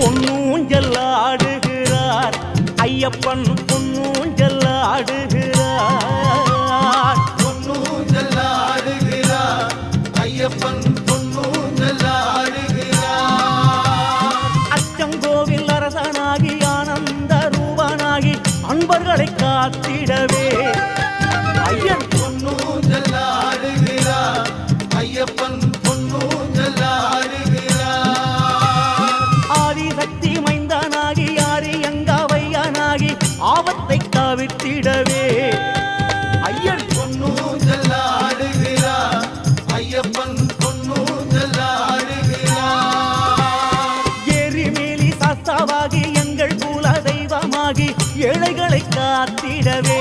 பொன்னூஞ்சல் ஆடுகிறார் ஐயப்பன் பொன்னூஞ்சல் ஆடுகிறார் பொன்னூஞ்சல் ஆடுகிறார் ஐயப்பன் பொன்னூஞ்சல் ஆடுகிறார் அச்சங்கோவில் அரசனாகி ஆனந்த ரூபனாகி அன்பர்களை காத்திடவே ஐயன் பொன்னூஞ்சல் ஆடுகிறார் ஐயப்பன் பொன்னூஞ்சல் ஆடுகிறார் ஆதிசக்தி மைந்தனாகி ஆரியங்காவையனாகி ஆபத்தை தவிர்த்திடவே ஐயன் பொன்னூஞ்சல் ஆடுகிறார் ஐயப்பன் பொன்னூஞ்சல் ஆடுகிறார் எரிமேலி சாஸ்தாவாகி எங்கள் குல தெய்வமாகி ஏழைகளை காத்திடவே